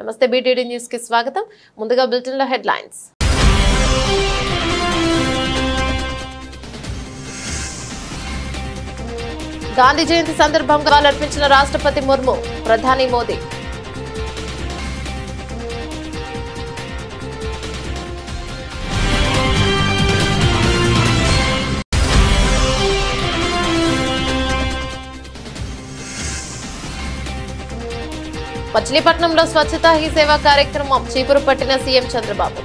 నమస్తే BTD news కి స్వాగతం. ముందుగా బులెటిన్ లో హెడ్లైన్స్. గాంధీ జయంతి సందర్భంగా అర్పించిన రాష్ట్రపతి ముర్ము, ప్రధాని మోదీ. మచిలీపట్నంలో స్వచ్ఛతా హీ సేవా కార్యక్రమం చీపురు పట్టిన సీఎం చంద్రబాబు.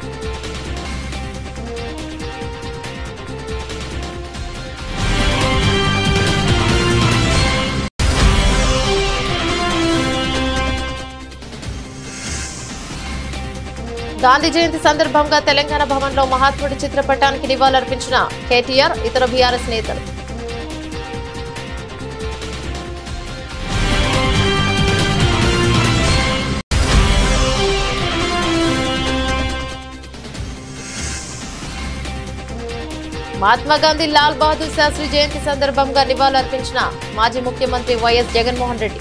గాంధీ జయంతి సందర్భంగా తెలంగాణ భవన్లో మహాత్ముడి చిత్రపటానికి నివాళులర్పించిన కేటీఆర్, ఇతర బీఆర్ఎస్ నేతలు. మహాత్మా గాంధీ లాల్ బహదూర్ శాస్త్రి జయంతి సందర్భంగా నివాళులర్పించిన మాజీ ముఖ్యమంత్రి వైఎస్ జగన్మోహన్ రెడ్డి.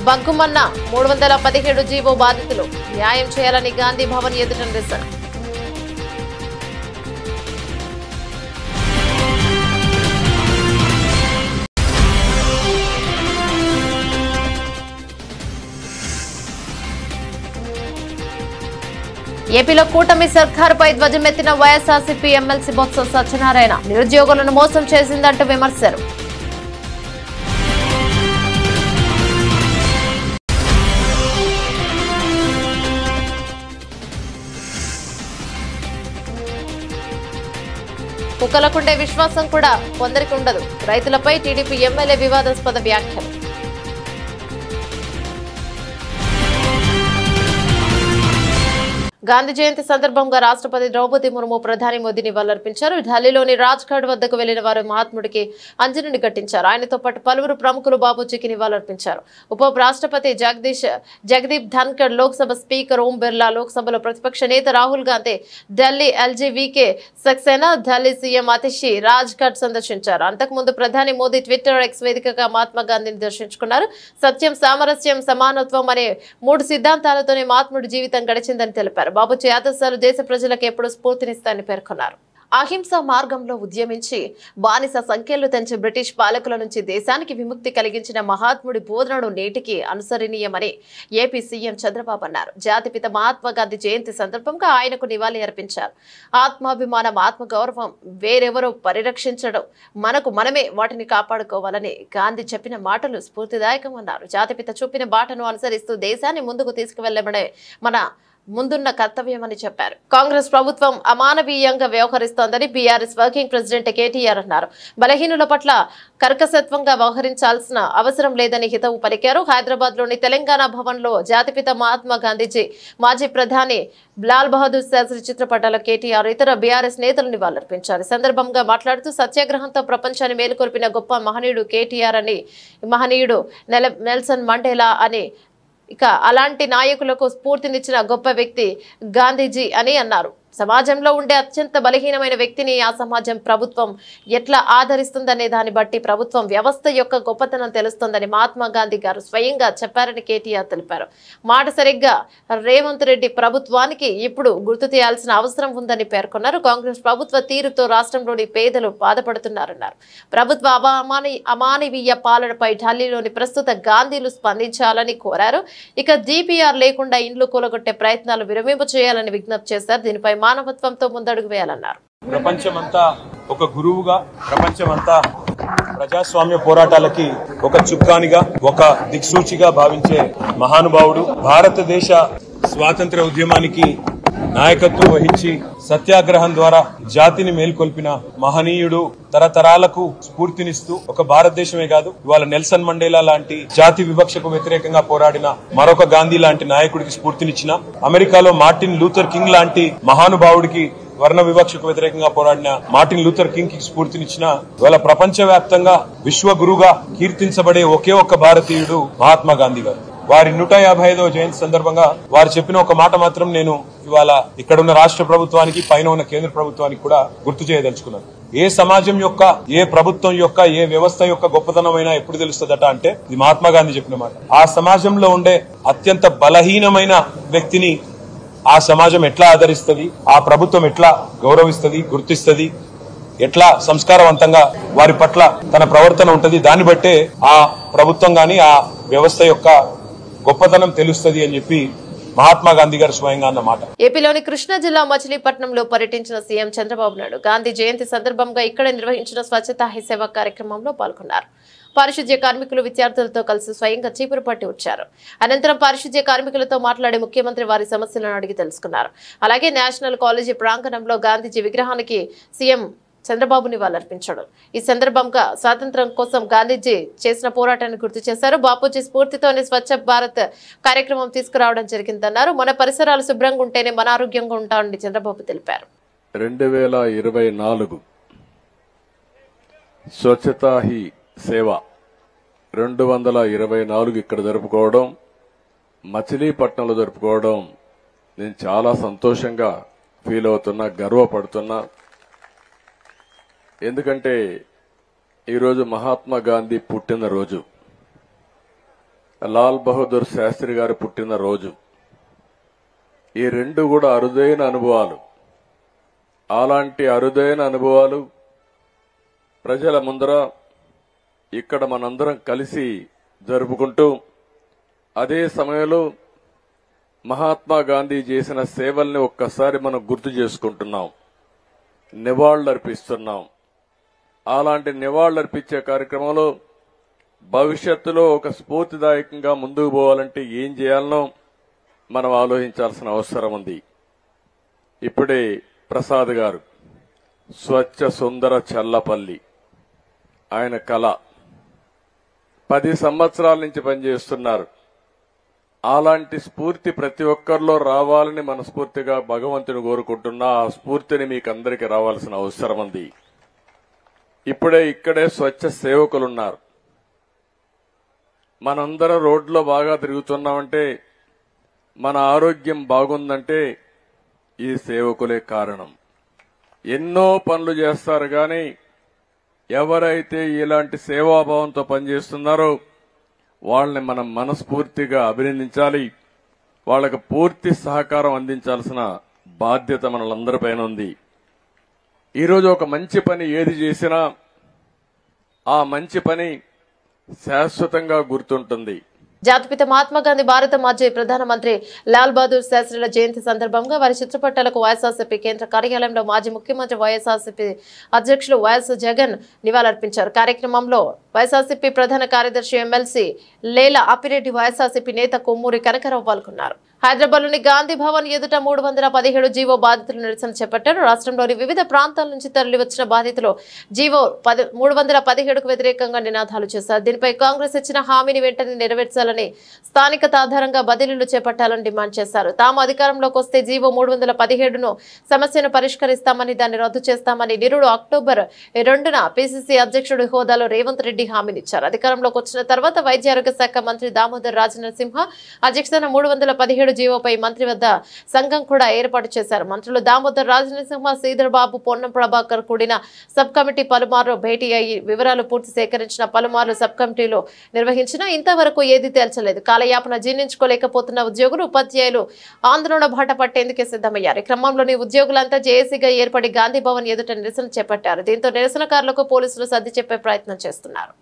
బంకుమన్న 317 జీవో బాధితులు న్యాయం చేయాలని గాంధీ భవన్ ఎదుట నిరసన. ఏపీలో కూటమి సర్కారుపై ధ్వజమెత్తిన వైఎస్ఆర్సీపీ ఎమ్మెల్సీ బొత్స సత్యనారాయణ, నిరుద్యోగులను మోసం చేసిందంటూ విమర్శలు. కుక్కలకుండే విశ్వాసం కూడా కొందరికి ఉండదు, రైతులపై టీడీపీ ఎమ్మెల్యే వివాదాస్పద వ్యాఖ్యలు. గాంధీ జయంతి సందర్భంగా రాష్ట్రపతి ద్రౌపది ముర్ము, ప్రధాని మోదీ నివాళులర్పించారు. ఢిల్లీలోని రాజ్ ఘాట్ వద్దకు వెళ్లిన వారు మహాత్ముడికి అంజలిని ఘటించారు. ఆయనతో పాటు పలువురు ప్రముఖులు బాబూజీకి నివాళులర్పించారు. ఉప రాష్ట్రపతి జగదీప్ ధన్కర్, లోక్సభ స్పీకర్ ఓం బిర్లా, లోక్సభలో ప్రతిపక్ష నేత రాహుల్ గాంధీ, ఢిల్లీ ఎల్జీవీకే సక్సేనా, ఢిల్లీ సీఎం అతిషి రాజ్ ఘాట్ సందర్శించారు. అంతకుముందు ప్రధాని మోదీ ట్విట్టర్ ఎక్స్ వేదికగా మహాత్మా గాంధీని దర్శించుకున్నారు. సత్యం, సామరస్యం, సమానత్వం అనే 3 సిద్ధాంతాలతోనే మహాత్ముడి జీవితం గడిచిందని తెలిపారు. బాబూజీ ఆదర్శాలు దేశ ప్రజలకు ఎప్పుడూ స్ఫూర్తినిస్తాయని పేర్కొన్నారు. అహింస మార్గంలో ఉద్యమించి బానిస సంఖ్యలు తెంచి బ్రిటిష్ పాలకుల నుంచి దేశానికి విముక్తి కలిగించిన మహాత్ముడి బోధనను నేటికి అనుసరణీయమని ఏపీ సీఎం చంద్రబాబు అన్నారు. జాతిపిత మహాత్మా గాంధీ జయంతి సందర్భంగా ఆయనకు నివాళి అర్పించారు. ఆత్మాభిమానం, ఆత్మగౌరవం వేరెవరో పరిరక్షించడం, మనకు మనమే వాటిని కాపాడుకోవాలని గాంధీ చెప్పిన మాటలు స్ఫూర్తిదాయకమన్నారు. జాతిపిత చూపిన బాటను అనుసరిస్తూ దేశాన్ని ముందుకు తీసుకువెళ్లడమే మన ముందున్న కర్తవ్యమని చెప్పారు. కాంగ్రెస్ ప్రభుత్వం అమానవీయంగా వ్యవహరిస్తోందని బీఆర్ఎస్ వర్కింగ్ ప్రెసిడెంట్ కేటీఆర్ అన్నారు. బలహీనుల పట్ల కర్కశత్వంగా వ్యవహరించాల్సిన అవసరం లేదని హితవు పలికారు. హైదరాబాద్ లోని తెలంగాణ భవన్ లో జాతిపిత మహాత్మా గాంధీజీ, మాజీ ప్రధాని లాల్ బహదూర్ శాస్త్రి చిత్రపటాల కేటీఆర్, ఇతర బీఆర్ఎస్ నేతలు నివాళులర్పించారు. ఈ సందర్భంగా మాట్లాడుతూ సత్యాగ్రహంతో ప్రపంచాన్ని మేలుకొల్పిన గొప్ప మహనీయుడు కేటీఆర్ అని, మహనీయుడు నెల్సన్ మండేలా అని, ఇక అలాంటి నాయకులకు స్ఫూర్తినిచ్చిన గొప్ప వ్యక్తి గాంధీజీ అని అన్నారు. సమాజంలో ఉండే అత్యంత బలహీనమైన వ్యక్తిని ఆ సమాజం, ప్రభుత్వం ఎట్లా ఆదరిస్తుందనే దాన్ని బట్టి ప్రభుత్వం వ్యవస్థ యొక్క గొప్పతనం తెలుస్తుందని మహాత్మా గాంధీ గారు స్వయంగా చెప్పారని కేటీఆర్ తెలిపారు. మాట సరిగ్గా రేవంత్ రెడ్డి ప్రభుత్వానికి ఇప్పుడు గుర్తు చేయాల్సిన అవసరం ఉందని పేర్కొన్నారు. కాంగ్రెస్ ప్రభుత్వ తీరుతో రాష్ట్రంలోని పేదలు బాధపడుతున్నారన్నారు. ప్రభుత్వ అమానవీయ పాలనపై ఢిల్లీలోని ప్రస్తుత గాంధీలు స్పందించాలని కోరారు. ఇక డిపిఆర్ లేకుండా ఇండ్లు కూలగొట్టే ప్రయత్నాలు విరమింపు చేయాలని విజ్ఞప్తి చేశారు. దీనిపై మానవత్వంతో ముందడుగు వేయాలన్నారు. ప్రపంచమంతా ఒక గురువుగా, ప్రపంచమంతా ప్రజాస్వామ్య పోరాటాలకి ఒక చుక్కానిగా, ఒక దిక్సూచిగా భావించే మహానుభావుడు, భారతదేశ స్వాతంత్ర ఉద్యమానికి నాయకత్వం వహించి సత్యాగ్రహం ద్వారా జాతిని మేల్కొల్పిన మహనీయుడు, తరతరాలకు స్ఫూర్తినిస్తూ ఒక భారతదేశమే కాదు ఇవాళ నెల్సన్ మండేలా లాంటి జాతి వివక్షకు వ్యతిరేకంగా పోరాడిన మరొక గాంధీ లాంటి నాయకుడికి స్ఫూర్తినిచ్చిన, అమెరికాలో మార్టిన్ లూథర్ కింగ్ లాంటి మహానుభావుడికి వర్ణ వివక్షకు వ్యతిరేకంగా పోరాడిన మార్టిన్ లూథర్ కింగ్ కి స్ఫూర్తినిచ్చిన, ఇవాళ ప్రపంచవ్యాప్తంగా విశ్వ గురుగా కీర్తించబడే ఒకే ఒక్క భారతీయుడు మహాత్మా గాంధీ గారు. వారి 155వ జయంతి సందర్భంగా వారు చెప్పిన ఒక మాట మాత్రం నేను ఇవాళ ఇక్కడున్న రాష్ట్ర ప్రభుత్వానికి పైన ఉన్న కేంద్ర ప్రభుత్వానికి కూడా గుర్తు చేయదలుచుకున్నాను. ఏ సమాజం యొక్క, ఏ ప్రభుత్వం యొక్క, ఏ వ్యవస్థ యొక్క గొప్పతనమైనా ఎప్పుడు తెలుస్తుందట అంటే ఇది మహాత్మా గాంధీ చెప్పిన మాట. ఆ సమాజంలో ఉండే అత్యంత బలహీనమైన వ్యక్తిని ఆ సమాజం ఎట్లా ఆదరిస్తుంది, ఆ ప్రభుత్వం ఎట్లా గౌరవిస్తుంది, గుర్తిస్తుంది, ఎట్లా సంస్కారవంతంగా వారి పట్ల తన ప్రవర్తన ఉంటది, దాన్ని బట్టే ఆ ప్రభుత్వం గాని ఆ వ్యవస్థ యొక్క గొప్పతనం తెలుస్తుంది అని చెప్పి మహాత్మా గాంధీ గారు స్వయంగా అన్న మాట. ఏపీలోని కృష్ణా జిల్లా మచిలీపట్నంలో పర్యటించిన సీఎం చంద్రబాబు నాయుడు గాంధీ జయంతి సందర్భంగా ఇక్కడ నిర్వహించిన స్వచ్ఛతా హీ సేవ కార్యక్రమంలో పాల్గొన్నారు. పారిశుధ్య కార్మికులు విద్యార్థులతో కలిసి స్వయంగా చీపురు పట్టి వచ్చారు. అనంతరం పారిశుధ్య కార్మికులతో మాట్లాడి ముఖ్యమంత్రి వారి సమస్యలను అడిగి తెలుసుకున్నారు. అలాగే నేషనల్ కాలేజీ ప్రాంగణంలో గాంధీజీ విగ్రహానికి సీఎం చంద్రబాబు నివాళులర్పించాడు. ఈ సందర్భంగా స్వాతంత్ర్యం కోసం గాంధీజీ చేసిన పోరాటాన్ని గుర్తు చేశారు. బాపూజీ స్ఫూర్తితోనే స్వచ్ఛ భారత్ కార్యక్రమం తీసుకురావడం జరిగిందన్నారు. మన పరిసరాలు శుభ్రంగా ఉంటేనే మన ఆరోగ్యంగా ఉంటామని చంద్రబాబు తెలిపారు. 2024 స్వచ్ఛతా హీ సేవ 224 ఇక్కడ జరుపుకోవడం, మచిలీపట్నంలో జరుపుకోవడం నేను చాలా సంతోషంగా ఫీల్ అవుతున్నా, గర్వపడుతున్నా. ఎందుకంటే ఈరోజు మహాత్మా గాంధీ పుట్టినరోజు, లాల్ బహదూర్ శాస్త్రి గారు పుట్టినరోజు. ఈ రెండు కూడా అరుదైన అనుభవాలు. అలాంటి అరుదైన అనుభవాలు ప్రజల ముందర ఇక్కడ మనందరం కలిసి జరుపుకుంటూ, అదే సమయంలో మహాత్మా గాంధీ చేసిన సేవల్ని ఒక్కసారి మనం గుర్తు చేసుకుంటున్నాం, నివాళులర్పిస్తున్నాం. అలాంటి నివాళులర్పించే కార్యక్రమంలో భవిష్యత్తులో ఒక స్ఫూర్తిదాయకంగా ముందుకు పోవాలంటే ఏం చేయాలనో మనం ఆలోచించాల్సిన అవసరం ఉంది. ఇప్పుడే ప్రసాద్ గారు స్వచ్ఛ సుందర చల్లపల్లి ఆయన కళ 10 సంవత్సరాల నుంచి పనిచేస్తున్నారు. అలాంటి స్ఫూర్తి ప్రతి ఒక్కరిలో రావాలని మనస్ఫూర్తిగా భగవంతుని కోరుకుంటున్నా. ఆ స్ఫూర్తిని మీకు అందరికీ రావాల్సిన అవసరం ఉంది. ఇక్కడే స్వచ్ఛ సేవకులున్నారు. మనందరం రోడ్లో బాగా తిరుగుతున్నామంటే, మన ఆరోగ్యం బాగుందంటే ఈ సేవకులే కారణం. ఎన్నో పనులు చేస్తారు కానీ ఎవరైతే ఇలాంటి సేవాభావంతో పనిచేస్తున్నారో వాళ్ళని మనం మనస్ఫూర్తిగా అభినందించాలి. వాళ్ళకు పూర్తి సహకారం అందించాల్సిన బాధ్యత మనలందరిపైన ఉంది. ఈరోజు ఒక మంచి పని ఏది చేసినా ఆ మంచి పని శాశ్వతంగా గుర్తుంటుంది. జాతిపిత మహాత్మా గాంధీ భారత మాజీ ప్రధానమంత్రి లాల్ బహదూర్ శాస్త్రిల జయంతి సందర్భంగా వారి చిత్రపటాలకు వైఎస్ఆర్సీపీ కేంద్ర కార్యాలయంలో మాజీ ముఖ్యమంత్రి వైఎస్ఆర్సీపీ అధ్యక్షులు వైఎస్ జగన్ నివాళులర్పించారు. కార్యక్రమంలో వైఎస్ఆర్సీపీ ప్రధాన కార్యదర్శి ఎమ్మెల్సీ లేల అప్పిరెడ్డి, వైఎస్ఆర్సీపీ నేత కొమ్మూరి కనకరావు పాల్గొన్నారు. హైదరాబాద్లోని గాంధీ భవన్ ఎదుట 317 జీవో బాధితులు నిరసన చేపట్టారు. రాష్ట్రంలోని వివిధ ప్రాంతాల నుంచి తరలివచ్చిన బాధితులు జీవో 317కు వ్యతిరేకంగా నినాదాలు చేశారు. దీనిపై కాంగ్రెస్ ఇచ్చిన హామీని వెంటనే నెరవేర్చాలని, స్థానికత ఆధారంగా బదిలీలు చేపట్టాలని డిమాండ్ చేశారు. తాము అధికారంలోకి వస్తే జీవో 317ను సమస్యను పరిష్కరిస్తామని, దాన్ని రద్దు చేస్తామని నిరుడు అక్టోబర్ 2న పిసిసి అధ్యక్షుడి హోదాలో రేవంత్ రెడ్డి హామీనిచ్చారు. అధికారంలోకి వచ్చిన తర్వాత వైద్య ఆరోగ్య శాఖ మంత్రి దామోదర్ రాజనరసింహ అధ్యక్షతన 317 జీవోపై మంత్రి వద్ద సంఘం కూడా ఏర్పాటు చేశారు. మంత్రులు దామోదర్ రాజనరసింహ, శ్రీధర్ బాబు, పొన్నం ప్రభాకర్ కూడిన సబ్ కమిటీ పలుమార్లు భేటీ అయ్యి వివరాలు పూర్తి సేకరించిన, పలుమార్లు సబ్ కమిటీలో నిర్వహించినా ఇంతవరకు ఏది తేల్చలేదు. కాలయాపన జీర్ణించుకోలేకపోతున్న ఉద్యోగులు, ఉపాధ్యాయులు ఆందోళన బాట పట్టేందుకే సిద్ధమయ్యారు. ఈ క్రమంలోని ఉద్యోగులంతా జేఏసీగా ఏర్పడి గాంధీ భవన్ ఎదుట నిరసన చేపట్టారు. దీంతో నిరసనకారులకు పోలీసులు సర్ది చెప్పే ప్రయత్నం చేస్తున్నారు.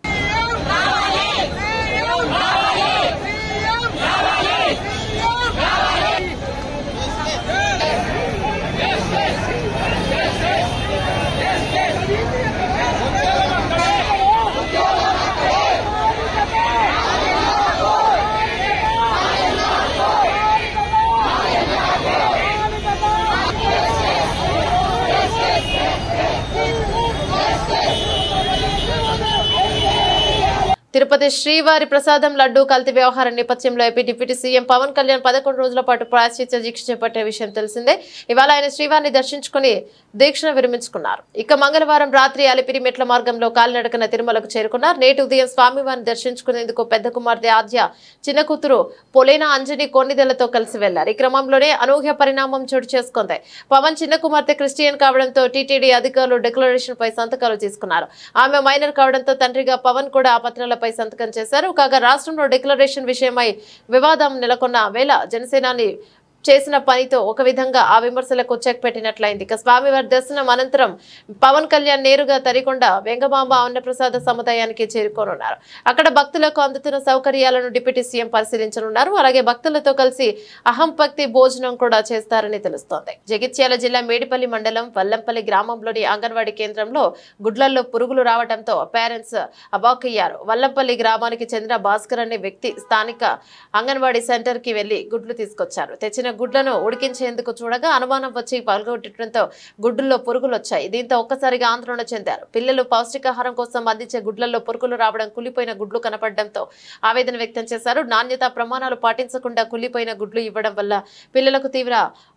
తిరుపతి శ్రీవారి ప్రసాదం లడ్డూ కల్తీ వ్యవహారం నేపథ్యంలో AP deputy CM Pawan Kalyan 11 రోజుల పాటు ప్రాయశ్చిత్త దీక్ష చేపట్టే విషయం తెలిసిందే. ఇవాళ ఆయన శ్రీవారిని దర్శించుకుని దీక్షను విరమించుకున్నారు. ఇక మంగళవారం రాత్రి అలిపిరి మెట్ల మార్గంలో కాలినడకన తిరుమలకు చేరుకున్నారు. నేటి ఉదయం స్వామివారిని దర్శించుకునేందుకు పెద్ద కుమార్తె ఆద్య, చిన్న కూతురు పొలేన అంజని కొన్నిదెలతో కలిసి వెళ్లారు. ఈ క్రమంలోనే అనూహ్య పరిణామం చోటు చేసుకుంది. పవన్ చిన్న కుమార్తె క్రిస్టియన్ కావడంతో టీటీడీ అధికారులు డిక్లరేషన్ పై సంతకాలు తీసుకున్నారు. ఆమె మైనర్ కావడంతో తండ్రిగా పవన్ కూడా ఆ పత్రాలపై సంతకం చేశారు. కాగా రాష్ట్రంలో డిక్లరేషన్ విషయమై వివాదం నెలకొన్న వేళ జనసేనాని చేసిన పనితో ఒక విధంగా ఆ విమర్శలకు చెక్ పెట్టినట్లయింది. ఇక స్వామివారి దర్శనం అనంతరం పవన్ కళ్యాణ్ నేరుగా తరికొండ వెంగమాంబ అన్నప్రసాద సముదాయానికి చేరుకోనున్నారు. అక్కడ భక్తులకు అందుతున్న సౌకర్యాలను డిప్యూటీ సీఎం పరిశీలించనున్నారు. అలాగే భక్తులతో కలిసి అహంభక్తి భోజనం కూడా చేస్తారని తెలుస్తోంది. జగిత్యాల జిల్లా మేడిపల్లి మండలం వల్లంపల్లి గ్రామంలోని అంగన్వాడీ కేంద్రంలో గుడ్లల్లో పురుగులు రావడంతో పేరెంట్స్ అవాక్కయ్యారు. వల్లంపల్లి గ్రామానికి చెందిన భాస్కర్ అనే వ్యక్తి స్థానిక అంగన్వాడీ సెంటర్ కి వెళ్లి గుడ్లు తీసుకొచ్చారు. తెచ్చిన గుడ్లను ఉడికించేందుకు చూడగా అనుమానం వచ్చి పగలగొట్టడంతో గుడ్డుల్లో పురుగులు వచ్చాయి. దీంతో ఒక్కసారిగా ఆందోళన చెందారు. పిల్లలు పౌష్టికాహారం కోసం అందించే గుడ్లలో పురుగులు రావడం, కులిపోయిన గుడ్లు కనపడడంతో ఆవేదన వ్యక్తం చేశారు. నాణ్యత ప్రమాణాలు పాటించకుండా కులిపోయిన గుడ్లు ఇవ్వడం వల్ల పిల్లలకు తీవ్ర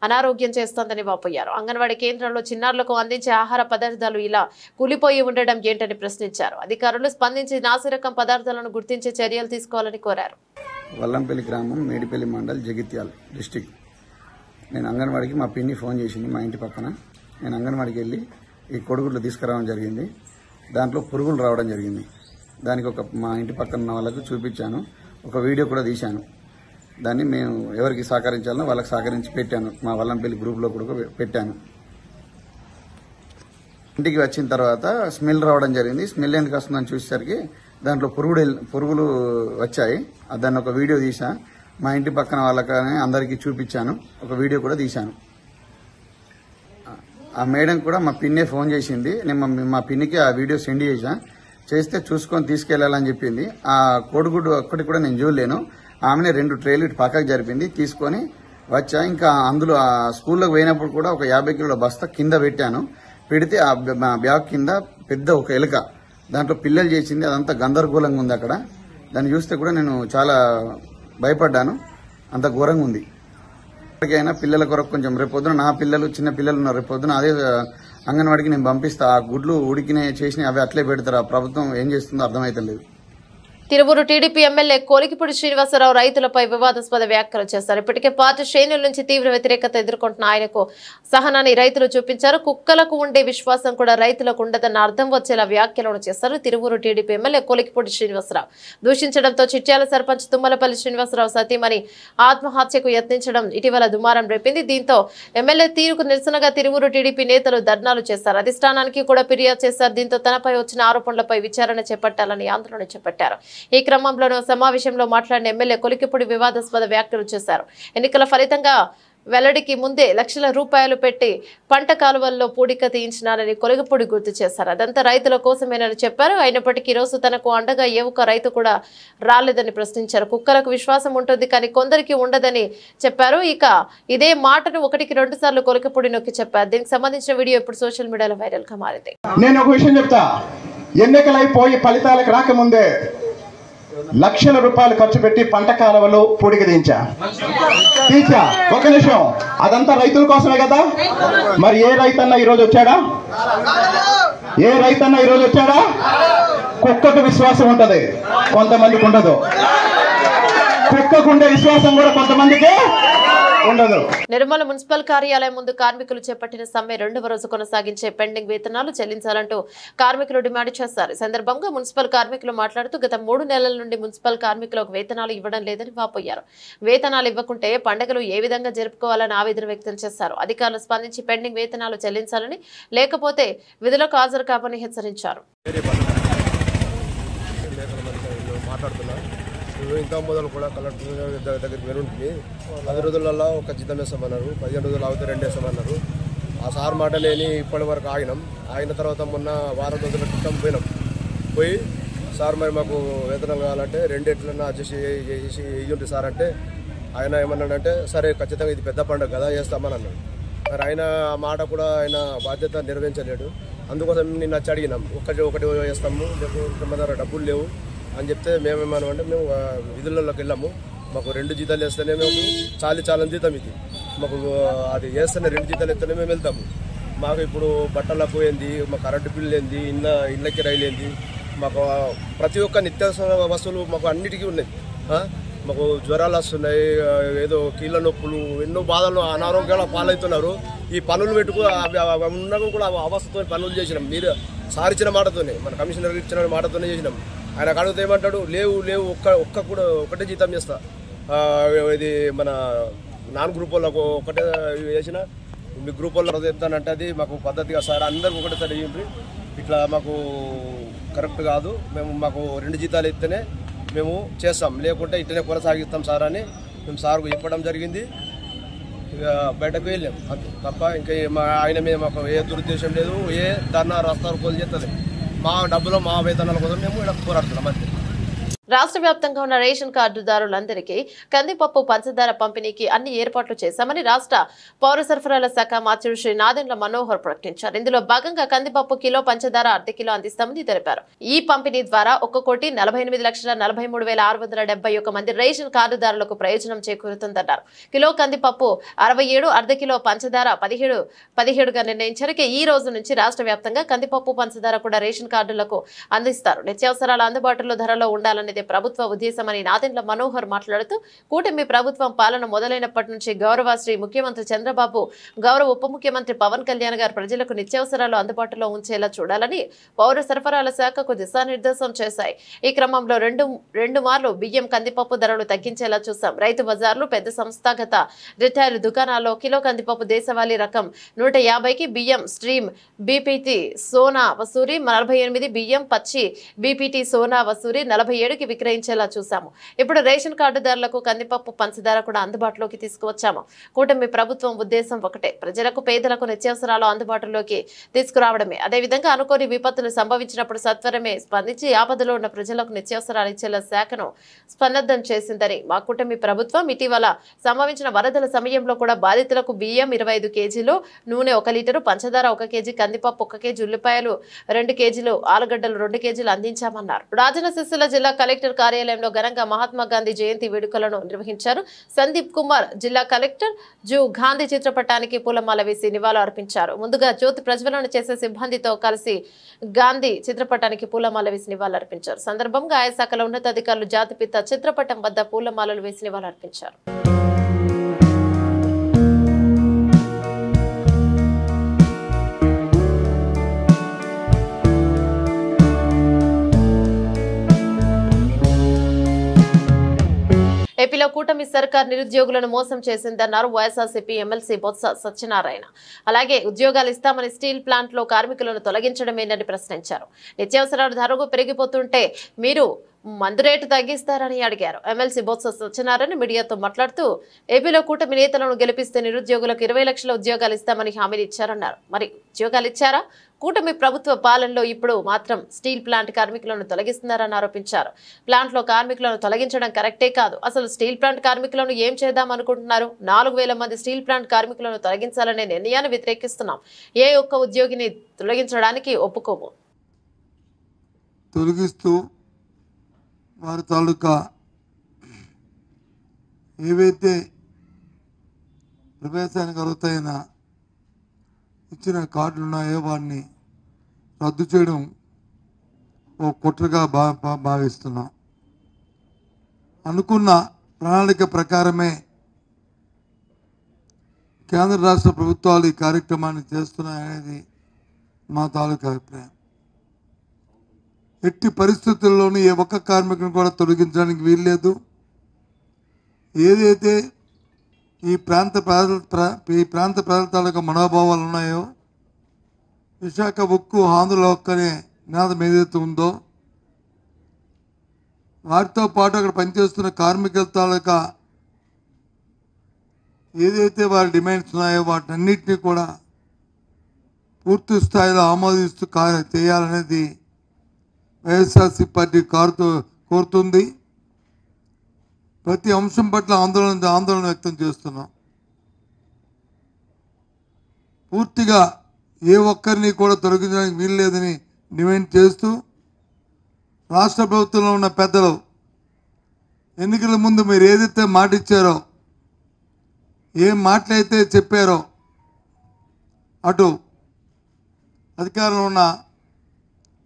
అనారోగ్యం చేస్తోందని వాపోయారు. అంగన్వాడీ కేంద్రంలో చిన్నారులకు అందించే ఆహార పదార్థాలు ఇలా కులిపోయి ఉండడం ఏంటని ప్రశ్నించారు. అధికారులు స్పందించి నాసిరకం పదార్థాలను గుర్తించి చర్యలు తీసుకోవాలని కోరారు. వల్లంపల్లి గ్రామం, మేడిపల్లి మండల్, జగిత్యాల డిస్టిక్. నేను అంగన్వాడికి మా పిన్ని ఫోన్ చేసింది మా ఇంటి పక్కన. నేను అంగన్వాడికి వెళ్ళి ఈ కొడుగుడ్లు తీసుకురావడం జరిగింది. దాంట్లో పురుగులు రావడం జరిగింది. దానికి మా ఇంటి పక్కన ఉన్న వాళ్ళకు చూపించాను. ఒక వీడియో కూడా తీశాను. దాన్ని మేము ఎవరికి సహకరించాలనో వాళ్ళకి సహకరించి పెట్టాను. మా వల్లంపల్లి గ్రూప్లో కూడా పెట్టాను. ఇంటికి వచ్చిన తర్వాత స్మెల్ రావడం జరిగింది. స్మెల్ ఎందుకు వస్తుందని చూసేసరికి దాంట్లో పురుగులు వచ్చాయి. దాన్ని ఒక వీడియో తీసా. మా ఇంటి పక్కన వాళ్ళకనే అందరికీ చూపించాను. ఒక వీడియో కూడా తీశాను. ఆ మేడం కూడా మా పిన్నే ఫోన్ చేసింది. నేను మా పిన్నికి ఆ వీడియో సెండ్ చేస్తే చూసుకొని తీసుకెళ్లాలని చెప్పింది. ఆ కోడిగుడ్డు ఒక్కటి కూడా నేను చూడలేను. ఆమెనే 2 ట్రేలు ఇటు పక్కకు జరిపింది. తీసుకొని వచ్చా. ఇంకా అందులో ఆ స్కూల్లోకి పోయినప్పుడు కూడా ఒక 50 కిలోల బస్తా కింద పెట్టాను. పెడితే ఆ బ్యాగ్ కింద పెద్ద ఒక ఎలుక, దాంట్లో పిల్లలు చేసింది. అదంతా గందరగోళంగా ఉంది. అక్కడ దాన్ని చూస్తే కూడా నేను చాలా భయపడ్డాను. అంత ఘోరంగా ఉంది. ఎప్పటికైనా పిల్లల కొరకు కొంచెం రేపొద్దున నా పిల్లలు, చిన్న పిల్లలు ఉన్నారు. రేపొద్దున అదే అంగన్వాడికి నేను పంపిస్తా. ఆ గుడ్లు ఉడికినాయి చేసినాయి అవి అట్లే పెడతారు. ఆ ప్రభుత్వం ఏం చేస్తుందో అర్థమైతలేదు. తిరువూరు టీడీపీ ఎమ్మెల్యే కోలికిపూడి శ్రీనివాసరావు రైతులపై వివాదాస్పద వ్యాఖ్యలు చేశారు. ఇప్పటికే పార్టీ శ్రేణుల నుంచి తీవ్ర వ్యతిరేకత ఎదుర్కొంటున్న ఆయనకు సహనాన్ని రైతులు చూపించారు. కుక్కలకు ఉండే విశ్వాసం కూడా రైతులకు ఉండదన్న అర్థం వచ్చేలా వ్యాఖ్యలను చేశారు. తిరువూరు టీడీపీ ఎమ్మెల్యే కోలికిపూడి శ్రీనివాసరావు దూషించడంతో చిట్యాల సర్పంచ్ తుమ్మలపల్లి శ్రీనివాసరావు సతీమణి ఆత్మహత్యకు యత్నించడం ఇటీవల దుమారం రేపింది. దీంతో ఎమ్మెల్యే తీరుకు నిరసనగా తిరువూరు టీడీపీ నేతలు ధర్నాలు చేశారు. అధిష్టానానికి కూడా ఫిర్యాదు చేశారు. దీంతో తనపై వచ్చిన ఆరోపణలపై విచారణ చేపట్టాలని ఆందోళన చేపట్టారు. ఈ క్రమంలోనూ సమావేశంలో మాట్లాడిన ఎమ్మెల్యే కొలికిపూడి వివాదాస్పద వ్యాఖ్యలు చేశారు. ఎన్నికల ఫలితంగా వెల్లడికి ముందే లక్షల రూపాయలు పెట్టి పంట కాలువల్లో పూడిక తీయించినారని కొలికిపూడి గుర్తు చేశారు. అదంతా రైతుల కోసమేనని చెప్పారు. అయినప్పటికీ రోజు తనకు అండగా ఏ ఒక్క రైతు కూడా రాలేదని ప్రశ్నించారు. కుక్కలకు విశ్వాసం ఉంటుంది కానీ కొందరికి ఉండదని చెప్పారు. ఇక ఇదే మాటను 1కి 2 సార్లు కొలికిపూడి నొక్కి చెప్పారు. దీనికి సంబంధించిన వీడియో ఇప్పుడు సోషల్ మీడియాలో వైరల్ గా మారింది. నేను ఒక విషయం చెప్తా. ఎన్నికలైపోయి ఫలితాలకు రాకముందే లక్షల రూపాయలు ఖర్చు పెట్టి పంట కాలువలు పూడిక తీంచా. ఒక నిమిషం, అదంతా రైతుల కోసమే కదా. మరి ఏ రైతన్నా ఈరోజు వచ్చాడా? ఏ రైతన్నా ఈరోజు వచ్చాడా? కుక్కకు విశ్వాసం ఉంటది, కొంతమందికి ఉండదు. కుక్కకుండే విశ్వాసం కూడా కొంతమందికి ఉండదు. నిర్మల మున్సిపల్ కార్యాలయం ముందు కార్మికులు చేపట్టిన సమ్మె 2వ రోజు కొనసాగించే పెండింగ్ వేతనాలు చెల్లించాలంటూ కార్మికులు డిమాండ్ చేశారు. ఈ సందర్భంగా మున్సిపల్ కార్మికులు మాట్లాడుతూ గత 3 నెలల నుండి మున్సిపల్ కార్మికులకు వేతనాలు ఇవ్వడం లేదని వాపోయారు. వేతనాలు ఇవ్వకుంటే పండుగలు ఏ విధంగా జరుపుకోవాలని ఆవేదన వ్యక్తం చేశారు. అధికారులు స్పందించి పెండింగ్ వేతనాలు చెల్లించాలని, లేకపోతే విధులకు హాజరు కావని హెచ్చరించారు. ఇంత మొదలు కూడా కలెక్టర్ దగ్గరికి వెళ్ళుంటుంది. 10 రోజులలో ఒక జీతం వేస్తామన్నారు, 15 రోజులు అవుతే 2 వేస్తామన్నారు. ఆ సార్ మాట లేని ఇప్పటి వరకు ఆగినాం. ఆగిన తర్వాత మొన్న వారం రోజుల క్రితం పోయి సార్ మరి మాకు వేతనం కావాలంటే 2 ఎట్లన్నా అడ్జస్ట్ చేసి ఇయ్యండి సార్ అంటే ఆయన ఏమన్నాడంటే సరే ఖచ్చితంగా ఇది పెద్ద పండుగ కదా వేస్తామని అన్నాడు. మరి ఆయన ఆ మాట కూడా ఆయన బాధ్యత నిర్వహించలేడు. అందుకోసం నిన్న వచ్చి అడిగినాం, ఒకటి వేస్తాము, లేకపోతే మన దగ్గర డబ్బులు లేవు అని చెప్తే మేమేమన్నామంటే మేము విధులలోకి వెళ్ళాము, మాకు 2 జీతాలు వేస్తేనే మేము చాలని జీతం ఇది, మాకు అది వేస్తేనే 2 జీతాలు వేస్తేనే మేము వెళ్తాము. మాకు ఇప్పుడు బట్టలకు ఏంది, మా కరెంటు బిల్లు ఏంది, ఇళ్ళకి రైలు ఏంది, మాకు ప్రతి ఒక్క నిత్యావసర వస్తువులు మాకు అన్నిటికీ ఉన్నాయి. మాకు జ్వరాలు వస్తున్నాయి, ఏదో కీళ్ళ నొప్పులు, ఎన్నో బాధలు, అనారోగ్యాల పాలవుతున్నారు. ఈ పనులు పెట్టుకు ఉన్నాక కూడా అవస్థతో పనులు చేసినాం. మీరు సార్ ఇచ్చిన మాటతోనే, మన కమిషనర్ ఇచ్చిన మాటతోనే చేసినాం. ఆయన అడిగితే ఏమంటాడు, లేవు ఒకటే జీతం చేస్తా, ఇది మన నాన్ గ్రూప్ వాళ్ళకు ఒకటే చేసిన, మీ గ్రూప్ వాళ్ళు చెప్తానంటే అది మాకు పద్ధతిగా సార్ అందరికి ఒకటేసారి చేయండి, ఇట్లా మాకు కరెక్ట్ కాదు, మాకు 2 జీతాలు ఇస్తేనే మేము చేస్తాం, లేకుంటే ఇట్లనే కొనసాగిస్తాం సార్ అని మేము సార్కు చెప్పడం జరిగింది. ఇక బయటకు వెళ్ళాం అంతే తప్ప ఇంకా ఆయన మీద మాకు ఏ దురుద్దేశం లేదు. ఏ ధర్నా రాస్తా రోకోలు చేస్తుంది, మా డబ్బులో మా వేతనాల కోసం మేము ఇలా పోరాడుతున్నాం అంతే. రాష్ట్ర వ్యాప్తంగా ఉన్న రేషన్ కార్డుదారులందరికీ కందిపప్పు పంచదార పంపిణీకి అన్ని ఏర్పాట్లు చేశామని రాష్ట్ర పౌర సరఫరాల శాఖ మంత్రి శ్రీ నాదెండ్ల మనోహర్ ప్రకటించారు. ఇందులో భాగంగా కందిపప్పు కిలో, పంచదార అర్ధ కిలో అందిస్తామని తెలిపారు. ఈ పంపిణీ ద్వారా 1,48,43,671 మంది రేషన్ కార్డుదారులకు ప్రయోజనం చేకూరుతుందన్నారు. కిలో కందిపప్పు 67, అర్ధ కిలో పంచదార 17గా నిర్ణయించారు. ఈ రోజు నుంచి రాష్ట్ర వ్యాప్తంగా కందిపప్పు, పంచదార కూడా రేషన్ కార్డులకు అందిస్తారు. నిత్యావసరాలు అందుబాటులో ధరలో ఉండాలనేది ప్రభుత్వ ఉద్దేశమని నాదెండ్ల మనోహర్ మాట్లాడుతూ, కూటమి ప్రభుత్వం పాలన మొదలైనప్పటి నుంచి గౌరవ శ్రీ ముఖ్యమంత్రి చంద్రబాబు, గౌరవ ఉప ముఖ్యమంత్రి పవన్ కళ్యాణ్ గారు ప్రజలకు నిత్యావసరాలు అందుబాటులో ఉంచేలా చూడాలని పౌర సరఫరాల శాఖకు దిశానిర్దేశం చేశాయి. ఈ క్రమంలో రెండు మార్లు బియ్యం, కందిపప్పు ధరలు తగ్గించేలా చూశాం. రైతు బజార్లు, పెద్ద సంస్థాగత రిటైల్ దుకాణాల్లో కిలో కందిపప్పు దేశవాళీ రకం 150కి, బియ్యం స్ట్రీమ్ బీపీటీ సోనా వసూరి 48, బియ్యం పచ్చి బీపీటీ సోనా వసూరి 47కి విక్రయించేలా చూశాము. ఇప్పుడు రేషన్ కార్డుదారులకు కందిపప్పు, పంచదార కూడా అందుబాటులోకి తీసుకువచ్చాము. కూటమి ప్రభుత్వం ఉద్దేశం ఒకటే, ప్రజలకు, పేదలకు నిత్యావసరాలు అందుబాటులోకి తీసుకురావడమే. అదేవిధంగా అనుకోని విపత్తులు సంభవించినప్పుడు సత్వరమే స్పందించి ఆపదలో ఉన్న ప్రజలకు నిత్యావసరాలు ఇచ్చేలా శాఖను సన్నద్ధం చేసిందని మా కూటమి ప్రభుత్వం ఇటీవల సంభవించిన వరదల సమయంలో కూడా బాధితులకు బియ్యం 25 కేజీలు, నూనె 1 లీటరు, పంచదార 1 కేజీ, కందిపప్పు 1 కేజీ, ఉల్లిపాయలు 2 కేజీలు, ఆలుగడ్డలు 2 కేజీలు అందించామన్నారు. రాజన్న సిరిసిల్ల జిల్లా కలెక్టర్ కార్యాలయంలో ఘనంగా మహాత్మా గాంధీ జయంతి వేడుకలను నిర్వహించారు. సందీప్ కుమార్ జిల్లా కలెక్టర్ గాంధీ చిత్రపటానికి పూలమాల వేసి నివాళులు అర్పించారు. ముందుగా జ్యోతి ప్రజ్వలన చేసే సిబ్బందితో కలిసి గాంధీ చిత్రపటానికి పూలమాల వేసి నివాళులు అర్పించారు. సందర్భంగా ఆయా శాఖల ఉన్నతాధికారులు జాతిపిత చిత్రపటం వద్ద పూలమాలలు వేసి నివాళులు అర్పించారు. ఏపీలో కూటమి సర్కార్ నిరుద్యోగులను మోసం చేసిందన్నారు వైఎస్ఆర్సీపీ ఎమ్మెల్సీ బొత్స సత్యనారాయణ. అలాగే ఉద్యోగాలు ఇస్తామని స్టీల్ ప్లాంట్ లో కార్మికులను తొలగించడమేనని ప్రశ్నించారు. నిత్యావసరాల ధరలు పెరిగిపోతుంటే మీరు మందు రేటు తగ్గిస్తారని అడిగారు. ఎమ్మెల్సీ బొత్స సత్యనారాయణ మీడియాతో మాట్లాడుతూ, ఏపీలో కూటమి నేతలను గెలిపిస్తే నిరుద్యోగులకు 20 లక్షల ఉద్యోగాలు ఇస్తామని హామీలు ఇచ్చారన్నారు. మరి ఉద్యోగాలు ఇచ్చారా? కూటమి ప్రభుత్వ పాలనలో ఇప్పుడు మాత్రం స్టీల్ ప్లాంట్ కార్మికులను తొలగిస్తున్నారని ఆరోపించారు. ప్లాంట్ లో కార్మికులను తొలగించడం కరెక్టే కాదు. అసలు స్టీల్ ప్లాంట్ కార్మికులను ఏం చేద్దాం అనుకుంటున్నారు? 4,000 మంది స్టీల్ ప్లాంట్ కార్మికులను తొలగించాలనే నిర్ణయాన్ని వ్యతిరేకిస్తున్నాం. ఏ ఒక్క ఉద్యోగిని తొలగించడానికి ఒప్పుకోము. తొలగిస్తూ వారి తాలూకా ఏవైతే ప్రవేశానికి అర్హతైన ఇచ్చిన కార్డులు ఉన్నాయో వాటిని రద్దు చేయడం ఓ కుట్రగా భావిస్తున్నాం. అనుకున్న ప్రణాళిక ప్రకారమే కేంద్ర రాష్ట్ర ప్రభుత్వాలు ఈ కార్యక్రమాన్ని చేస్తున్నాయనేది మా తాలూకా అభిప్రాయం. ఎట్టి పరిస్థితుల్లోనూ ఏ ఒక్క కార్మికుని కూడా తొలగించడానికి వీల్లేదు. ఏదైతే ఈ ప్రాంత ప్రజల తాలూకా మనోభావాలు ఉన్నాయో, విశాఖ ఉక్కు ఆంధ్రుల హక్కు అనే నినాదం ఏదైతే ఉందో, వాటితో పాటు అక్కడ పనిచేస్తున్న కార్మికుల తాలూకా ఏదైతే వారి డిమాండ్స్ ఉన్నాయో వాటన్నిటినీ కూడా పూర్తి స్థాయిలో ఆమోదిస్తూ చేయాలనేది వైఎస్ఆర్సీ పార్టీ కోరుతుంది. ప్రతి అంశం పట్ల ఆందోళన వ్యక్తం చేస్తున్నాం. పూర్తిగా ఏ ఒక్కరిని కూడా తొలగించడానికి వీల్లేదని డిమాండ్ చేస్తూ రాష్ట్ర ప్రభుత్వంలో ఉన్న పెద్దలు ఎన్నికల ముందు మీరు ఏదైతే మాట ఇచ్చారో, ఏం మాటలైతే చెప్పారో, అటు అధికారంలో ఉన్న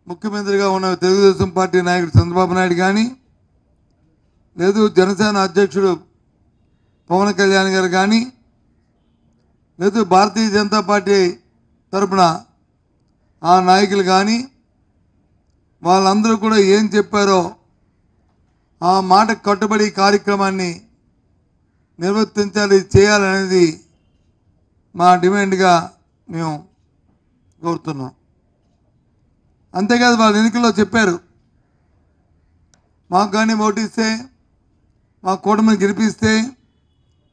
ముఖ్యమంత్రిగా ఉన్న తెలుగుదేశం పార్టీ నాయకుడు చంద్రబాబు నాయుడు కానీ, లేదు జనసేన అధ్యక్షుడు పవన్ కళ్యాణ్ గారు కానీ, లేదు భారతీయ జనతా పార్టీ తరపున ఆ నాయకులు కానీ, వాళ్ళందరూ కూడా ఏం చెప్పారో ఆ మాట కట్టుబడి కార్యక్రమాన్ని నిర్వర్తించాలి, చేయాలనేది మా డిమాండ్గా మేము కోరుతున్నాం. అంతేకాదు వాళ్ళ ఎన్నికల్లో చెప్పారు, మాకు కానీ ఓటిస్తే, మా కూటమిని గెలిపిస్తే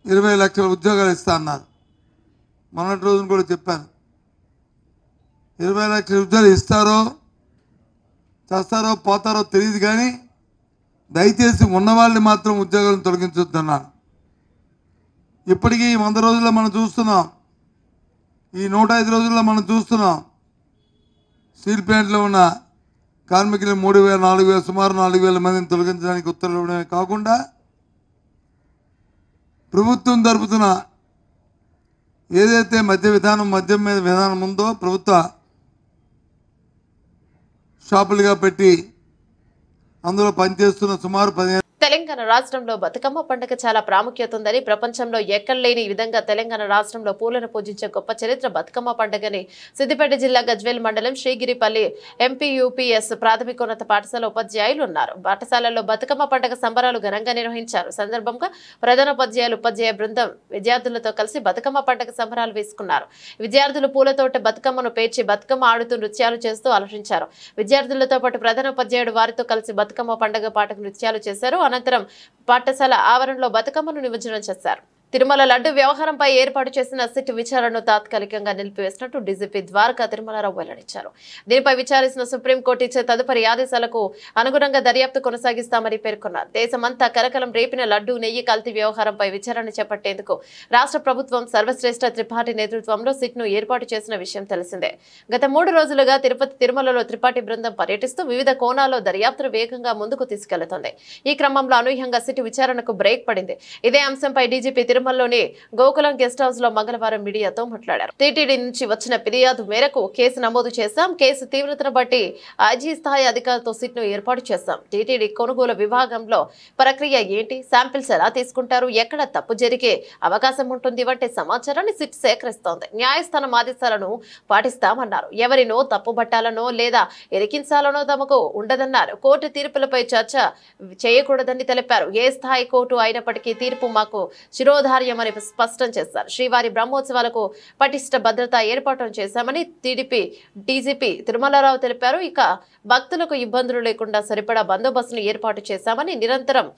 20 లక్షల ఉద్యోగాలు ఇస్తా అన్నారు. మొన్నటి రోజున కూడా చెప్పారు, 20 లక్షల ఉద్యోగాలు ఇస్తారో చేస్తారో పోతారో తెలియదు, కానీ దయచేసి ఉన్నవాళ్ళని మాత్రం ఉద్యోగాలను తొలగించొద్దన్నాను. ఇప్పటికీ 100 రోజుల్లో మనం చూస్తున్నాం, ఈ 105 రోజుల్లో మనం చూస్తున్నాం, స్టీల్ ప్లాంట్లో ఉన్న కార్మికులు 3,000, 4,000 సుమారు 4,000 మందిని తొలగించడానికి ఉత్తర్వులు ఇవ్వడమే కాకుండా ప్రభుత్వం జరుపుతున్న ఏదైతే మద్యం మీద విధానం ఉందో ప్రభుత్వ షాపులుగా పెట్టి అందులో పనిచేస్తున్న సుమారు 15 తెలంగాణ రాష్ట్రంలో బతుకమ్మ పండుగ చాలా ప్రాముఖ్యత ఉందని, ప్రపంచంలో ఎక్కడ లేని విధంగా తెలంగాణ రాష్ట్రంలో పూలను పూజించే గొప్ప చరిత్ర బతుకమ్మ పండుగని సిద్దిపేట జిల్లా గజ్వేల్ మండలం శ్రీగిరిపల్లి ఎంపీయూపీఎస్ ప్రాథమికోన్నత పాఠశాల ఉపాధ్యాయులు ఉన్నారు. పాఠశాలల్లో బతుకమ్మ పండుగ సంబరాలు ఘనంగా నిర్వహించారు. సందర్భంగా ప్రధానోపాధ్యాయులు ఉపాధ్యాయ బృందం విద్యార్థులతో కలిసి బతుకమ్మ పండుగ సంబరాలు వేసుకున్నారు. విద్యార్థులు పూలతోట బతుకమ్మను పేర్చి బతుకమ్మ ఆడుతూ నృత్యాలు చేస్తూ అలరించారు. విద్యార్థులతో పాటు ప్రధానోపాధ్యాయుడు వారితో కలిసి బతుకమ్మ పండుగ పాటకు నృత్యాలు చేశారు. అనంతరం పాఠశాల ఆవరణలో బతుకమ్మను నిమజ్జనం చేశారు. తిరుమల లడ్డు వ్యవహారంపై ఏర్పాటు చేసిన సిట్ విచారణను తాత్కాలికంగా నిలిపివేసినట్టు డీజీపీ ద్వారకా తిరుమలరావు వెల్లడించారు. దీనిపై విచారిస్తున్న సుప్రీంకోర్టు ఇచ్చే తదుపరి ఆదేశాలకు అనుగుణంగా దర్యాప్తు కొనసాగిస్తామని పేర్కొన్నారు. దేశమంతా కలకలం రేపిన లడ్డు నెయ్యి కల్తీ వ్యవహారంపై విచారణ చేపట్టేందుకు రాష్ట్ర ప్రభుత్వం సర్వశ్రేష్ఠ త్రిపాఠి నేతృత్వంలో సిట్ను ఏర్పాటు చేసిన విషయం తెలిసిందే. గత 3 రోజులుగా తిరుపతి తిరుమలలో త్రిపాఠి బృందం పర్యటిస్తూ వివిధ కోణాల్లో దర్యాప్తును వేగంగా ముందుకు తీసుకెళ్తోంది. ఈ క్రమంలో అనూహ్యంగా సిట్ విచారణకు బ్రేక్ పడింది. ఇదే అంశంపై డీజీపీ తిరుమలలోని గోకులం గెస్ట్ హౌస్ లో మంగళవారం మీడియాతో మాట్లాడారు. టీటీడీ నుంచి వచ్చిన ఫిర్యాదు మేరకు కేసు నమోదు చేశాం. కేసు తీవ్రతను బట్టి ఐజీ స్థాయి అధికారులతో సిట్ ను ఏర్పాటు చేశాం. టీటీడీ కొనుగోలు విభాగంలో ప్రక్రియ ఏంటి, శాంపిల్స్ ఎలా తీసుకుంటారు, ఎక్కడ తప్పు జరిగే అవకాశం ఉంటుంది వంటి సమాచారాన్ని సిట్ సేకరిస్తోంది. న్యాయస్థానం ఆదేశాలను పాటిస్తామన్నారు. ఎవరినో తప్పుబట్టాలనో లేదా ఇరికించాలనో తమకు ఉండదన్నారు. కోర్టు తీర్పులపై చర్చ చేయకూడదని తెలిపారు. ఏ స్థాయి కోర్టు అయినప్పటికీ తీర్పు మాకు శిరోధార్యమని స్పష్టం చేశారు. శ్రీవారి బ్రహ్మోత్సవాలకు పటిష్ట భద్రత ఏర్పాటు చేశామని డీజీపీ తిరుమలరావు తెలిపారు. ఇక భక్తులకు ఇబ్బందులు లేకుండా సరిపడా బందోబస్తును ఏర్పాటు చేశామని, నిరంతరం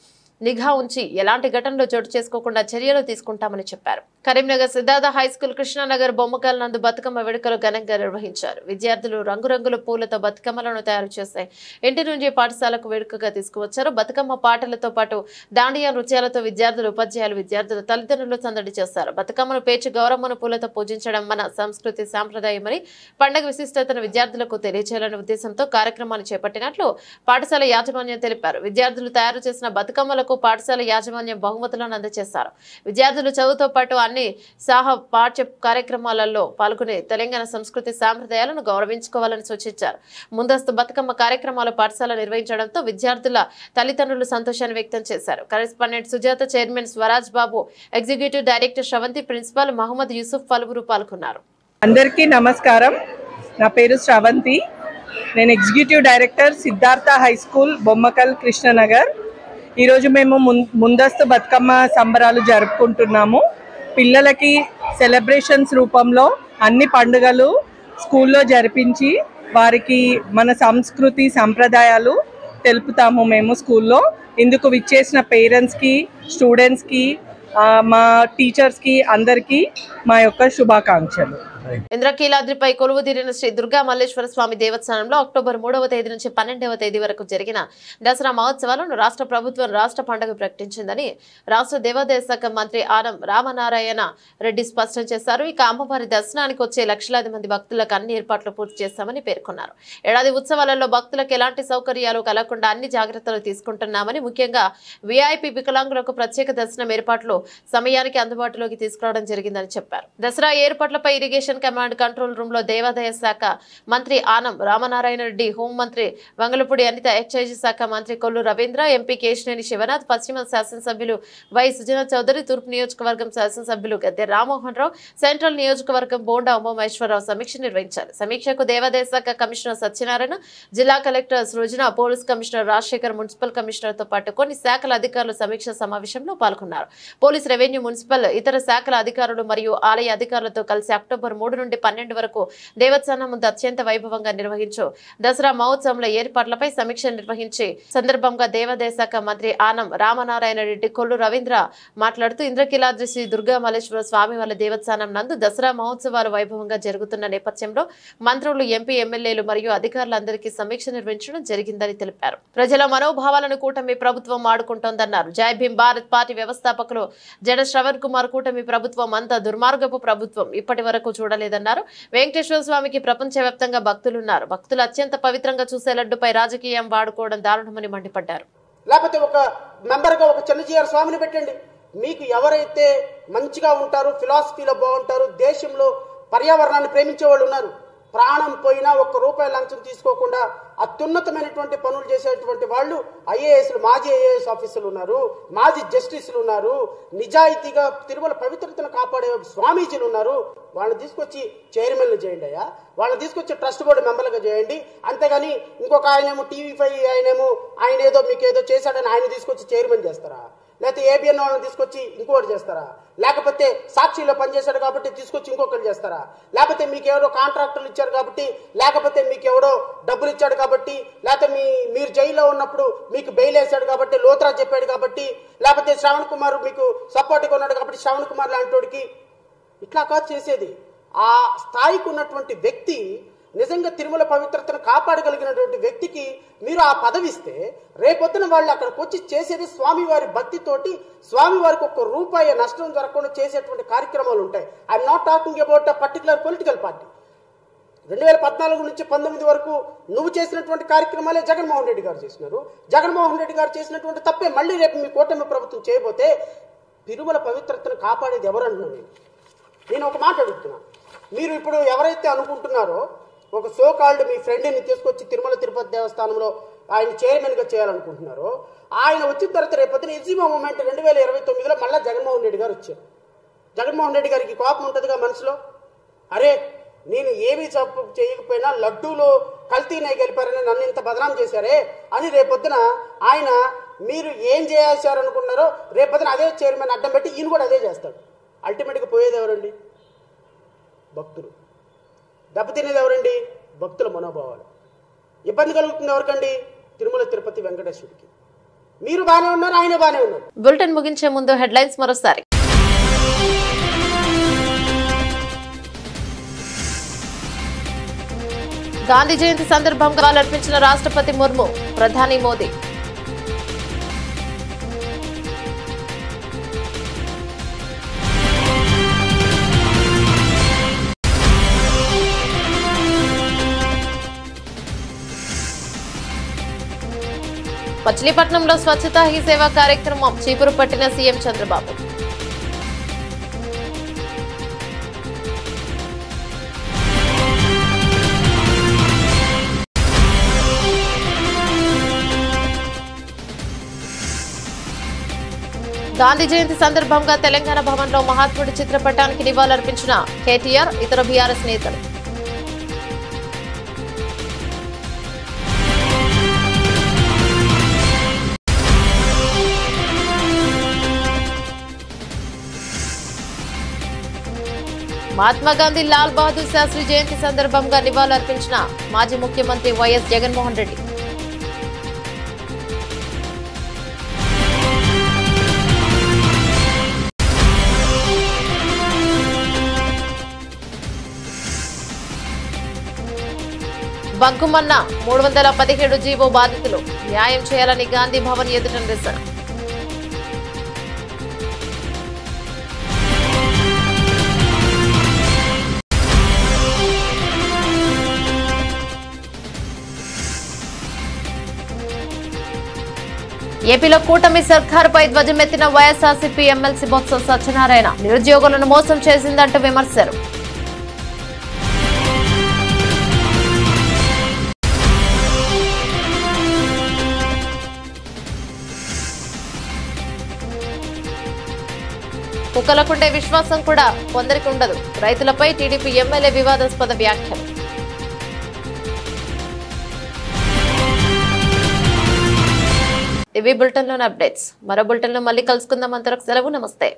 నిఘా ఉంచి ఎలాంటి ఘటనలు చోటు చేసుకోకుండా చర్యలు తీసుకుంటామని చెప్పారు. కరీంనగర్ సిద్ధార్థ హైస్కూల్ కృష్ణానగర్ బొమ్మకల్ నందు బతుకమ్మ వేడుకలు ఘనంగా నిర్వహించారు. విద్యార్థులు రంగురంగుల పూలతో బతుకమ్మలను తయారు చేసి ఇంటి నుంచి పాఠశాలకు వేడుకగా తీసుకువచ్చారు. బతుకమ్మ పాటలతో పాటు దాండియా నృత్యాలతో విద్యార్థులు, ఉపాధ్యాయులు, విద్యార్థుల తల్లిదండ్రులు సందడి చేశారు. బతుకమ్మను పేర్చి గౌరమ్మను పూలతో పూజించడం మన సంస్కృతి సాంప్రదాయమని, పండుగ విశిష్టతను విద్యార్థులకు తెలియజేయాలనే ఉద్దేశంతో కార్యక్రమాన్ని చేపట్టినట్లు పాఠశాల యాజమాన్యం తెలిపారు. విద్యార్థులు తయారు చేసిన బతుకమ్మలకు పాఠశాల యాజమాన్యం బహుమతులను అందజేశారు. విద్యార్థులు చదువుతో పాటు అన్ని పాఠ్య కార్యక్రమాలలో పాల్గొని తెలంగాణ సంస్కృతి సాంప్రదాయాలను గౌరవించుకోవాలని సూచించారు. ముందస్తు బతుకమ్మ కార్యక్రమాలు పాఠశాల నిర్వహించడంతో విద్యార్థుల తల్లిదండ్రులు సంతోషాన్ని వ్యక్తం చేశారు. Correspondent Sujatha, chairman Swaraj Babu, executive director Sravanthi, principal Mohammed Yousuf పలువురు పాల్గొన్నారు. అందరికీ నమస్కారం. నా పేరు శ్రవంతి. నేను executive director Siddhartha high school Bommakal Krishnanagar. ఈరోజు మేము ముందస్తు బతుకమ్మ సంబరాలు జరుపుకుంటున్నాము. పిల్లలకి సెలబ్రేషన్స్ రూపంలో అన్ని పండుగలు స్కూల్లో జరిపించి వారికి మన సంస్కృతి సంప్రదాయాలు తెలుపుతాము మేము స్కూల్లో. ఇందుకు విచ్చేసిన పేరెంట్స్కి, స్టూడెంట్స్కి, మా టీచర్స్కి అందరికీ మా యొక్క శుభాకాంక్షలు. ఇంద్రకీలాద్రిపై కొలువుదీరిన శ్రీ దుర్గా మల్లేశ్వర స్వామి దేవస్థానంలో అక్టోబర్ 3వ తేదీ నుంచి 12వ తేదీ వరకు జరిగిన దసరా మహోత్సవాలను రాష్ట్ర ప్రభుత్వం రాష్ట్ర పండుగ ప్రకటించిందని రాష్ట్ర దేవాదాయ శాఖ మంత్రి ఆనం రామనారాయణ రెడ్డి స్పష్టం చేశారు. ఇక అమ్మవారి దర్శనానికి వచ్చే లక్షలాది మంది భక్తులకు అన్ని ఏర్పాట్లు పూర్తి చేస్తామని పేర్కొన్నారు. ఏడాది ఉత్సవాలలో భక్తులకు ఎలాంటి సౌకర్యాలు కలగకుండా అన్ని జాగ్రత్తలు తీసుకుంటున్నామని, ముఖ్యంగా వీఐపీ వికలాంగులకు ప్రత్యేక దర్శనం ఏర్పాట్లు సమయానికి అందుబాటులోకి తీసుకురావడం జరిగిందని చెప్పారు. దసరా ఏర్పాట్లపై ఇరిగేషన్ కమాండ్ కంట్రోల్ రూమ్ లో దేవాదాయ శాఖ మంత్రి ఆనం రామనారాయణ రెడ్డి, హోంమంత్రి వంగలపూడి అనిత, ఎక్సైజ్ శాఖ మంత్రి కొల్లు రవీంద్ర, ఎంపీ కేశినేని శివనాథ్, పశ్చిమ శాసనసభ్యులు వై సుజనా చౌదరి, తూర్పు నియోజకవర్గం శాసనసభ్యులు గద్దె రామ్మోహన్ రావు, సెంట్రల్ నియోజకవర్గం బోండా ఉమామహేశ్వరరావు సమీక్ష నిర్వహించారు. సమీక్షకు దేవాదాయ శాఖ కమిషనర్ సత్యనారాయణ, జిల్లా collector Srujana, police commissioner Rajasekhar, municipal commissioner తో పాటు కొన్ని శాఖల అధికారులు సమీక్ష సమావేశంలో పాల్గొన్నారు. పోలీస్, రెవెన్యూ, మున్సిపల్, ఇతర శాఖల అధికారులు మరియు ఆలయ అధికారులతో కలిసి అక్టోబర్ 3 నుండి 12 వరకు దేవస్థానం ముందు అత్యంత వైభవంగా నిర్వహించు దసరా మహోత్సవంలో ఏర్పాట్లపై సమీక్ష నిర్వహించి సందర్భంగా దేవాదాయ శాఖ మంత్రి ఆనం రామనారాయణ రెడ్డి, కొల్లు రవీంద్ర మాట్లాడుతూ ఇంద్రకీలాద్రి శ్రీ దుర్గా మల్లేశ్వర స్వామి వారి దేవస్థానం నందు దసరా మహోత్సవాలు వైభవంగా జరుగుతున్న నేపథ్యంలో మంత్రులు, ఎంపీ, ఎమ్మెల్యేలు మరియు అధికారులందరికీ సమీక్ష నిర్వహించడం జరిగిందని తెలిపారు. ప్రజల మనోభావాలను కూటమి ప్రభుత్వం ఆడుకుంటోందన్నారు. జై భీమ్ భారత్ పార్టీ వ్యవస్థాపకులు జడ శ్రవణ్ కుమార్, కూటమి ప్రభుత్వం అంతా దుర్మార్గపు ప్రభుత్వం, ఇప్పటి వరకు చూడలేదన్నారు. వెంకటేశ్వర స్వామికి ప్రపంచవ్యాప్తంగా భక్తులున్నారు. భక్తులు అత్యంత పవిత్రంగా చూసే లడ్డుపై రాజకీయం వాడుకోవడం దారుణమని మండిపడ్డారు. లేకపోతే ఒక మెంబర్గా ఒక చిన్నజీఆర్ స్వామిని పెట్టండి. మీకు ఎవరైతే మంచిగా ఉంటారో, ఫిలాసఫీలో బాగుంటారు, దేశంలో పర్యావరణాన్ని ప్రేమించే వాళ్ళు ఉన్నారు, ప్రాణం పోయినా ₹1 లంచం తీసుకోకుండా అత్యున్నతమైనటువంటి పనులు చేసేటువంటి వాళ్ళు ఐఏఎస్లు, మాజీ ఐఏఎస్ ఆఫీసర్లు ఉన్నారు, మాజీ జస్టిస్లు ఉన్నారు, నిజాయితీగా తిరుమల పవిత్రతను కాపాడే స్వామీజీలు ఉన్నారు. వాళ్ళని తీసుకొచ్చి చైర్మన్లు చేయండి అయ్యా, వాళ్ళని తీసుకొచ్చి ట్రస్ట్ బోర్డు మెంబర్లుగా చేయండి. అంతేగాని ఇంకొక ఆయనేమో TV5 ఆయన ఏదో మీకు ఏదో చేశాడని ఆయన తీసుకొచ్చి చైర్మన్ చేస్తారా? లేకపోతే ఏబిఎన్ వాళ్ళని తీసుకొచ్చి ఇంకోటి చేస్తారా? లేకపోతే సాక్షిలో పనిచేశాడు కాబట్టి తీసుకొచ్చి ఇంకొకటి చేస్తారా? లేకపోతే మీకు ఎవరో కాంట్రాక్టర్లు ఇచ్చారు కాబట్టి, లేకపోతే మీకు ఎవడో డబ్బులు ఇచ్చాడు కాబట్టి, లేకపోతే మీరు జైల్లో ఉన్నప్పుడు మీకు బెయిల్ వేశాడు కాబట్టి, లోత్రా చెప్పాడు కాబట్టి, లేకపోతే శ్రవణ్ కుమార్ మీకు సపోర్ట్గా ఉన్నాడు కాబట్టి శ్రవణ్ కుమార్ లాంటి వాడికి ఇట్లా కాదు చేసేది. ఆ స్థాయికి ఉన్నటువంటి వ్యక్తి, నిజంగా తిరుమల పవిత్రతను కాపాడగలిగినటువంటి వ్యక్తికి మీరు ఆ పదవి ఇస్తే రేపొద్దున వాళ్ళు అక్కడికి వచ్చి చేసేది స్వామివారి భక్తితోటి, స్వామివారికి ₹1 నష్టం జరగకుండా చేసేటువంటి కార్యక్రమాలు ఉంటాయి. I'm not talking about a particular political party. 2014 నుంచి 19 వరకు నువ్వు చేసినటువంటి కార్యక్రమాలే జగన్మోహన్ రెడ్డి గారు చేసినారు. జగన్మోహన్ రెడ్డి గారు చేసినటువంటి తప్పే మళ్ళీ రేపు మీ కూటమి ప్రభుత్వం చేయబోతే తిరుమల పవిత్రతను కాపాడేది ఎవరన్నాను. నేను ఒక మాట అడుగుతున్నా, మీరు ఇప్పుడు ఎవరైతే అనుకుంటున్నారో ఒక సోకాల్డ్ మీ ఫ్రెండ్ని తీసుకొచ్చి తిరుమల తిరుపతి దేవస్థానంలో ఆయన చైర్మన్గా చేయాలనుకుంటున్నారో, ఆయన వచ్చిన తర్వాత రేపొద్దున ఎగ్జిమా మూమెంట్ 2029లో మళ్ళీ జగన్మోహన్ రెడ్డి గారు వచ్చారు. జగన్మోహన్ రెడ్డి గారికి కోపం ఉంటుందిగా మనసులో, అరే నేను ఏమీ చేయకపోయినా లడ్డూలో కల్తీ నెయ్యి గెలిపారని నన్ను ఇంత బదనాం చేశారే అని రేపొద్దున ఆయన మీరు ఏం చేయాల్సారనుకున్నారో రేపొద్దున అదే చైర్మన్ అడ్డం పెట్టి ఈయన కూడా అదే చేస్తాడు. అల్టిమేట్గా పోయేది ఎవరండి? భక్తులు. దెబ్బతినేది ఎవరండి? భక్తుల మనోభావాలు. ఇబ్బంది కలుగుతుంది ఎవరికండి? తిరుమల తిరుపతి వెంకటేశ్వరుడికి. మీరు బానే ఉన్నారు, ఆయన బానే ఉన్నారు. బులెటిన్ ముగించే ముందు హెడ్లైన్స్ మరోసారి. గాంధీ జయంతి సందర్భంగా అర్పించిన రాష్ట్రపతి ముర్ము, ప్రధాని మోదీ. మచిలీపట్నంలో స్వచ్ఛతా హీ సేవా కార్యక్రమం చీపురు పట్టిన సీఎం చంద్రబాబు. గాంధీ జయంతి సందర్భంగా తెలంగాణ భవన్లో మహాత్ముడి చిత్రపటానికి నివాళులర్పించిన కేటీఆర్, ఇతర బీఆర్ఎస్ నేతలు. మహాత్మా గాంధీ లాల్ బహదూర్ శాస్త్రి జయంతి సందర్భంగా నివాళులర్పించిన మాజీ ముఖ్యమంత్రి వైఎస్ జగన్మోహన్ రెడ్డి. బంకుమన్న 317 జీవో బాధితులు న్యాయం చేయాలని గాంధీ భవన్ ఎదుట నిరసన. ఏపీలో కూటమి సర్కారుపై ధ్వజమెత్తిన వైఎస్ఆర్సీపీ ఎమ్మెల్సీ బొత్స సత్యనారాయణ నిరుద్యోగులను మోసం చేసిందంటూ విమర్శలు. కుక్కలకుండే విశ్వాసం కూడా కొందరికి ఉండదు. రైతులపై టీడీపీ ఎమ్మెల్యే వివాదాస్పద వ్యాఖ్యలు. ఇవి బులెటిన్లోని అప్డేట్స్. మరో బులెటిన్లో మళ్ళీ కలుసుకుందాం. అంతవరకు సెలవు. నమస్తే.